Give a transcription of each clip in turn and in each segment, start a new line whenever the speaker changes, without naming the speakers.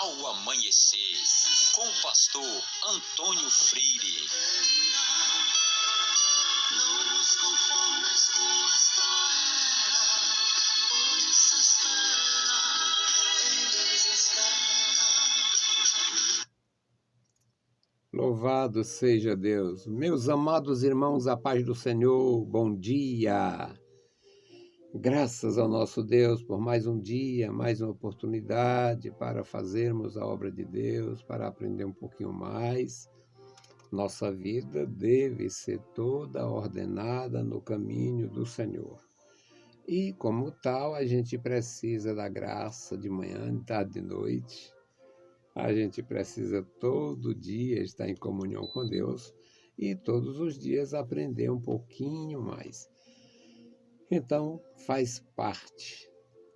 ao amanhecer, com o pastor Antônio Freire. Não nos conformes com esta era, por isso espera, em Deus espera.
Louvado seja Deus. Meus amados irmãos, a paz do Senhor, bom dia. Graças ao nosso Deus por mais um dia, mais uma oportunidade para fazermos a obra de Deus, para aprender um pouquinho mais. Nossa vida deve ser toda ordenada no caminho do Senhor. E, como tal, a gente precisa da graça de manhã, de tarde, de noite. A gente precisa todo dia estar em comunhão com Deus e todos os dias aprender um pouquinho mais. Então, faz parte,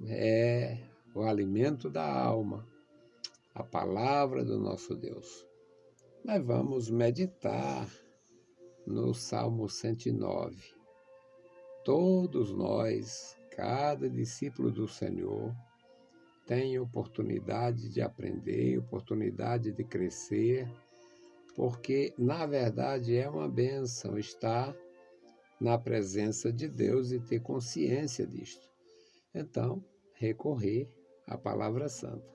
é o alimento da alma, a palavra do nosso Deus. Nós vamos meditar no Salmo 109. Todos nós, cada discípulo do Senhor, tem oportunidade de aprender, oportunidade de crescer, porque, na verdade, é uma bênção estar na presença de Deus e ter consciência disto. Então, recorrer à Palavra Santa.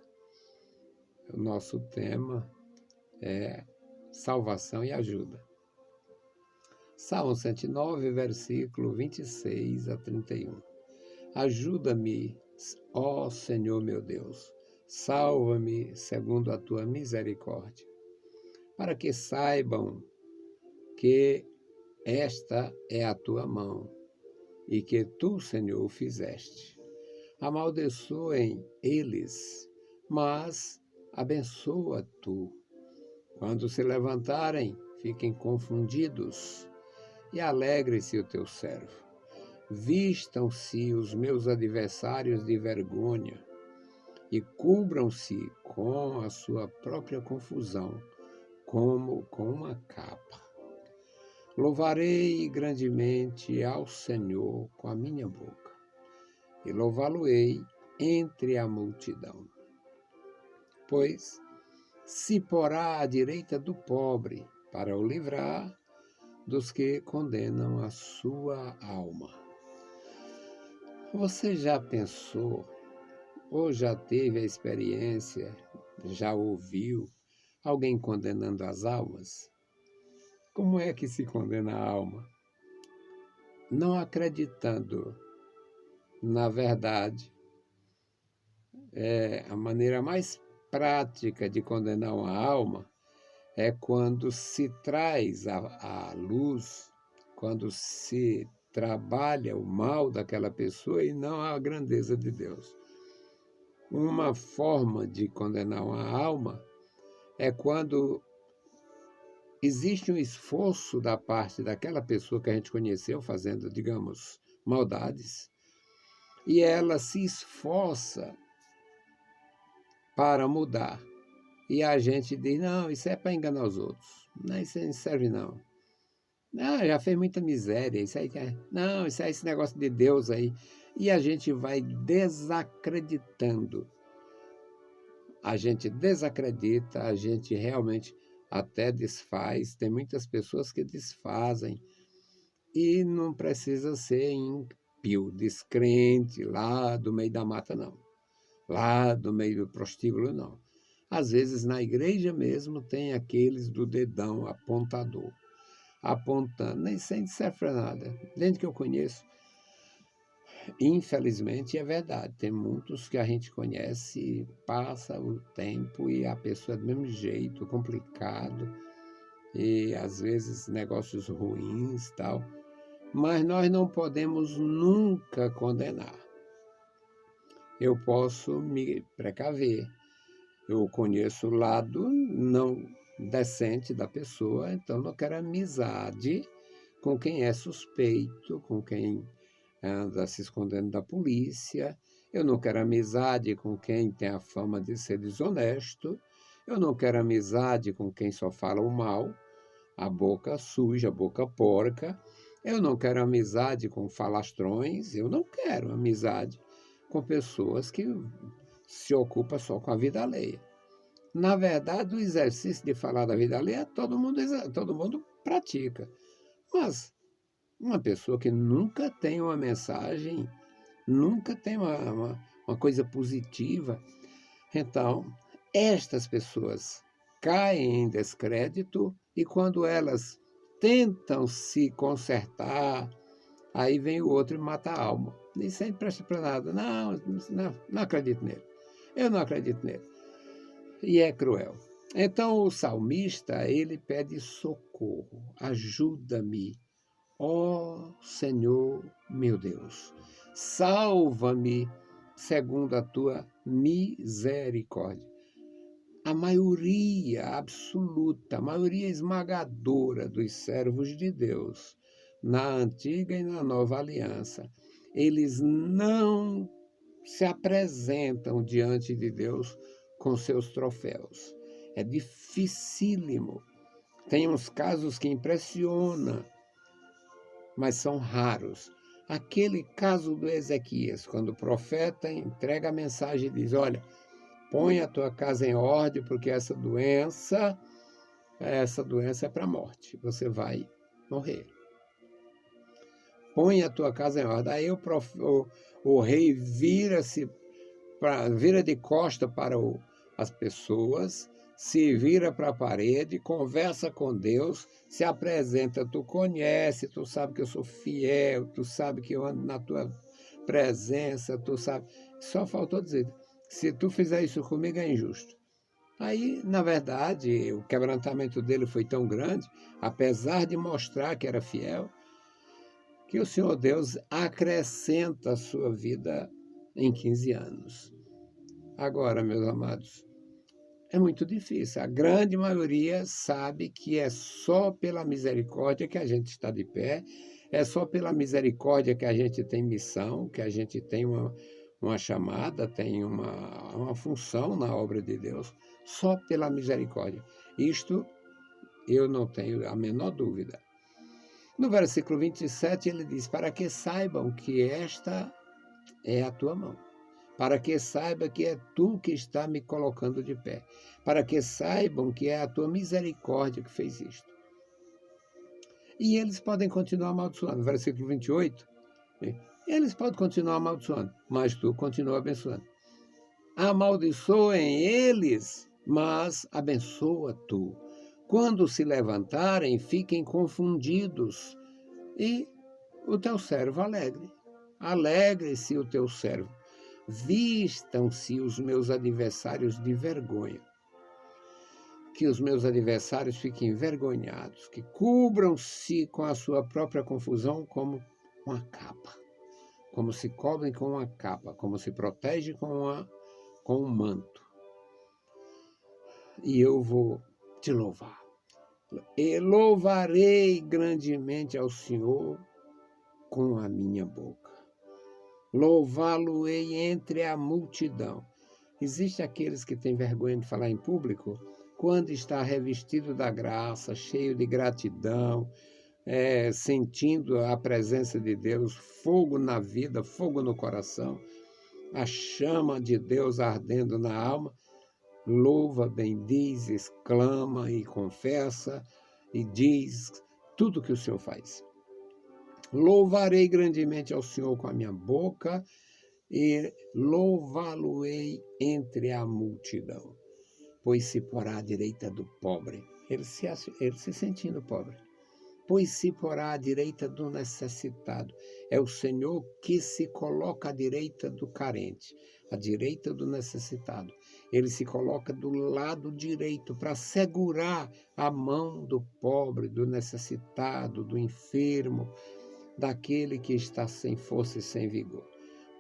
O nosso tema é salvação e ajuda. Salmo 109, versículo 26 a 31. Ajuda-me, ó Senhor meu Deus, salva-me segundo a tua misericórdia, para que saibam que esta é a tua mão e que tu, Senhor, o fizeste. Amaldiçoem eles, mas abençoa tu. Quando se levantarem, fiquem confundidos e alegre-se o teu servo. Vistam-se os meus adversários de vergonha e cubram-se com a sua própria confusão, como com uma capa. Louvarei grandemente ao Senhor com a minha boca, e louvá-lo-ei entre a multidão. Pois se porá à direita do pobre, para o livrar dos que condenam a sua alma. Você já pensou, ou já teve a experiência, já ouviu alguém condenando as almas? Como é que se condena a alma? Não acreditando na verdade. A maneira mais prática de condenar uma alma é quando se traz à luz, quando se trabalha o mal daquela pessoa e não a grandeza de Deus. Uma forma de condenar uma alma é quando existe um esforço da parte daquela pessoa que a gente conheceu fazendo, digamos, maldades, e ela se esforça para mudar. E a gente diz, não, isso é para enganar os outros. Não, isso não serve não. Não, já fez muita miséria. Isso aí, não, isso é esse negócio de Deus aí. E a gente vai desacreditando. A gente desacredita, a gente realmente até desfaz. Tem muitas pessoas que desfazem. E não precisa ser ímpio, descrente, lá do meio da mata, não. Lá do meio do prostíbulo, não. Às vezes, na igreja mesmo, tem aqueles do dedão apontador, apontando, nem sem serve para nada. Gente que eu conheço, infelizmente, é verdade. Tem muitos que a gente conhece, passa o tempo e a pessoa é do mesmo jeito, complicado, e às vezes negócios ruins e tal. Mas nós não podemos nunca condenar. Eu posso me precaver. Eu conheço o lado não decente da pessoa, então não quero amizade com quem é suspeito, com quem anda se escondendo da polícia. Eu não quero amizade com quem tem a fama de ser desonesto. Eu não quero amizade com quem só fala o mal, a boca suja, a boca porca. Eu não quero amizade com falastrões. Eu não quero amizade com pessoas que se ocupam só com a vida alheia. Na verdade, o exercício de falar da vida alheia, todo mundo pratica. Mas uma pessoa que nunca tem uma mensagem, nunca tem uma coisa positiva, então, estas pessoas caem em descrédito e quando elas tentam se consertar, aí vem o outro e mata a alma. Nem sempre presta para nada. Não acredito nele. Eu não acredito nele. E é cruel. Então o salmista, ele pede socorro. Ajuda-me, ó Senhor meu Deus. Salva-me segundo a tua misericórdia. A maioria absoluta, a maioria esmagadora dos servos de Deus, na antiga e na nova aliança, eles não se apresentam diante de Deus com seus troféus. É dificílimo. Tem uns casos que impressionam, mas são raros. Aquele caso do Ezequias, quando o profeta entrega a mensagem e diz: olha, põe a tua casa em ordem, porque essa doença é para a morte. Você vai morrer. Põe a tua casa em ordem. Aí o rei vira de costa para as pessoas, se vira para a parede, conversa com Deus, se apresenta. Tu conhece, tu sabe que eu sou fiel, tu sabe que eu ando na tua presença, tu sabe. Só faltou dizer: se tu fizer isso comigo, é injusto. Aí, na verdade, o quebrantamento dele foi tão grande, apesar de mostrar que era fiel, que o Senhor Deus acrescenta a sua vida em 15 anos. Agora, meus amados, é muito difícil. A grande maioria sabe que é só pela misericórdia que a gente está de pé, é só pela misericórdia que a gente tem missão, que a gente tem uma chamada, tem uma função na obra de Deus, só pela misericórdia. Isto eu não tenho a menor dúvida. No versículo 27 ele diz: para que saibam que esta é a tua mão, para que saiba que é tu que está me colocando de pé, para que saibam que é a tua misericórdia que fez isto. E eles podem continuar amaldiçoando. Versículo 28, eles podem continuar amaldiçoando, mas tu continua abençoando. Amaldiçoem eles, mas abençoa tu. Quando se levantarem, fiquem confundidos, e o teu servo alegre. Alegre-se o teu servo. Vistam-se os meus adversários de vergonha. Que os meus adversários fiquem envergonhados, que cubram-se com a sua própria confusão como uma capa. Como se cobrem com uma capa, como se protegem com um manto. E eu vou te louvar. E louvarei grandemente ao Senhor com a minha boca. Louvá-lo-ei entre a multidão. Existem aqueles que têm vergonha de falar em público quando está revestido da graça, cheio de gratidão, sentindo a presença de Deus, fogo na vida, fogo no coração, a chama de Deus ardendo na alma. Louva, bendiz, exclama e confessa e diz tudo que o Senhor faz. Louvarei grandemente ao Senhor com a minha boca e louvá-lo-ei entre a multidão, pois se porá à direita do pobre, ele se sentindo pobre, pois se porá à direita do necessitado. É o Senhor que se coloca à direita do carente, à direita do necessitado. Ele se coloca do lado direito para segurar a mão do pobre, do necessitado, do enfermo, daquele que está sem força e sem vigor.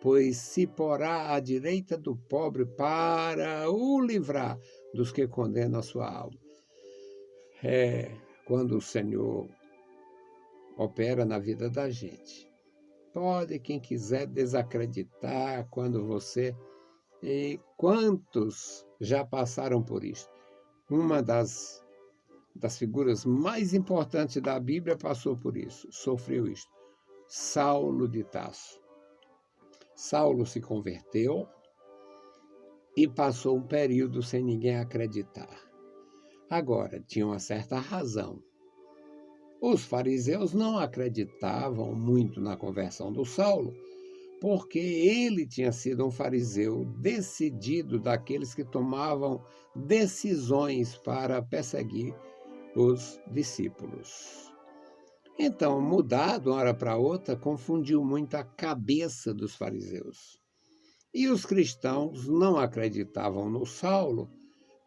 Pois se porá à direita do pobre para o livrar dos que condenam a sua alma. Quando o Senhor opera na vida da gente. Pode quem quiser desacreditar quando você... E quantos já passaram por isso? Uma das figuras mais importantes da Bíblia passou por isso, sofreu isso. Saulo de Tarso. Saulo se converteu e passou um período sem ninguém acreditar. Agora, tinha uma certa razão. Os fariseus não acreditavam muito na conversão do Saulo, porque ele tinha sido um fariseu decidido, daqueles que tomavam decisões para perseguir os discípulos. Então, mudar de uma hora para outra confundiu muito a cabeça dos fariseus. E os cristãos não acreditavam no Saulo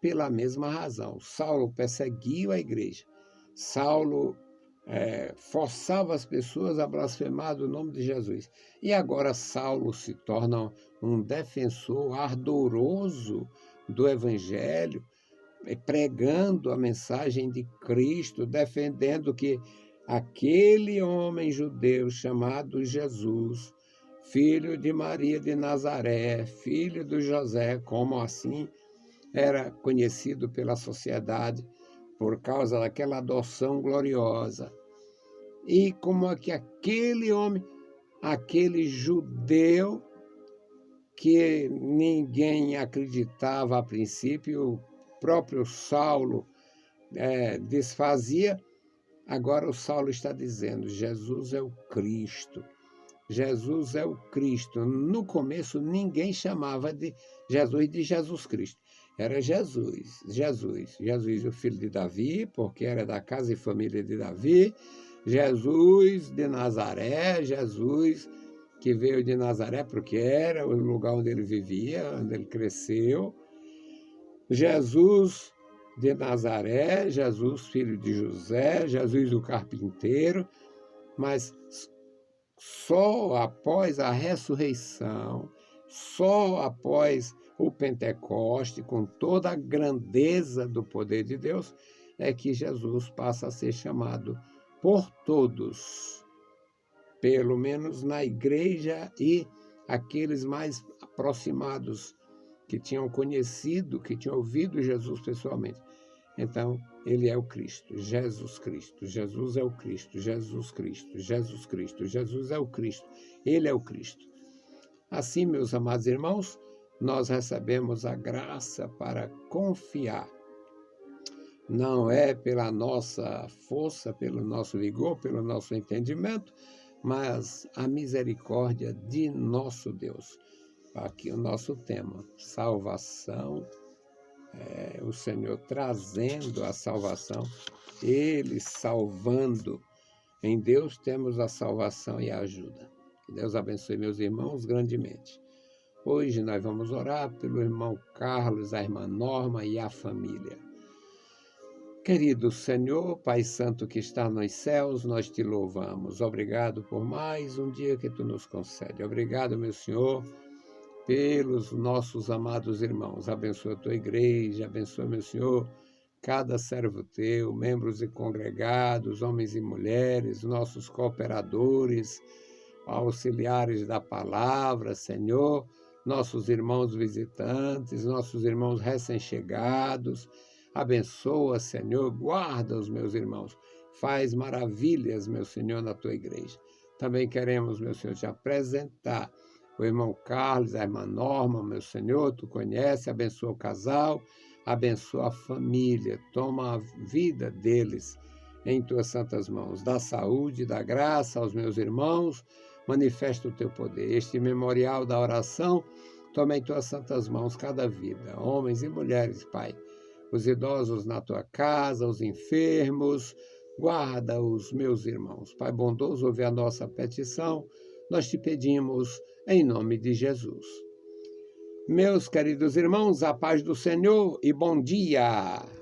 pela mesma razão. Saulo perseguiu a igreja. Saulo forçava as pessoas a blasfemar do nome de Jesus. E agora Saulo se torna um defensor ardoroso do Evangelho, pregando a mensagem de Cristo, defendendo que aquele homem judeu chamado Jesus, filho de Maria de Nazaré, filho de José, como assim era conhecido pela sociedade, por causa daquela adoção gloriosa. E como é que aquele homem, aquele judeu que ninguém acreditava a princípio, o próprio Saulo desfazia, agora o Saulo está dizendo, Jesus é o Cristo. Jesus é o Cristo. No começo, ninguém chamava de Jesus Cristo. Era Jesus, o filho de Davi, porque era da casa e família de Davi. Jesus de Nazaré, Jesus que veio de Nazaré, porque era o lugar onde ele vivia, onde ele cresceu. Jesus de Nazaré, Jesus filho de José, Jesus o carpinteiro, mas só após a ressurreição, só após o Pentecoste, com toda a grandeza do poder de Deus, é que Jesus passa a ser chamado por todos, pelo menos na igreja e aqueles mais aproximados que tinham conhecido, que tinham ouvido Jesus pessoalmente. Então, ele é o Cristo, Jesus Cristo, Jesus é o Cristo, Jesus Cristo, Jesus Cristo, Jesus é o Cristo, ele é o Cristo. Assim, meus amados irmãos, nós recebemos a graça para confiar. Não é pela nossa força, pelo nosso vigor, pelo nosso entendimento, mas a misericórdia de nosso Deus. Aqui o nosso tema, salvação, o Senhor trazendo a salvação, Ele salvando. Em Deus temos a salvação e a ajuda. Que Deus abençoe meus irmãos grandemente. Hoje nós vamos orar pelo irmão Carlos, a irmã Norma e a família. Querido Senhor, Pai Santo que está nos céus, nós te louvamos. Obrigado por mais um dia que tu nos concede. Obrigado, meu Senhor, pelos nossos amados irmãos. Abençoa a tua igreja, abençoa, meu Senhor, cada servo teu, membros e congregados, homens e mulheres, nossos cooperadores, auxiliares da palavra, Senhor, nossos irmãos visitantes, nossos irmãos recém-chegados. Abençoa, Senhor, guarda os meus irmãos. Faz maravilhas, meu Senhor, na tua igreja. Também queremos, meu Senhor, te apresentar o irmão Carlos, a irmã Norma, meu Senhor, tu conhece, abençoa o casal, abençoa a família, toma a vida deles em tuas santas mãos. Dá saúde, dá graça aos meus irmãos, manifesta o teu poder. Este memorial da oração, toma em tuas santas mãos cada vida, homens e mulheres, Pai. Os idosos na tua casa, os enfermos, guarda os meus irmãos. Pai bondoso, ouve a nossa petição, nós te pedimos em nome de Jesus. Meus queridos irmãos, a paz do Senhor e bom dia!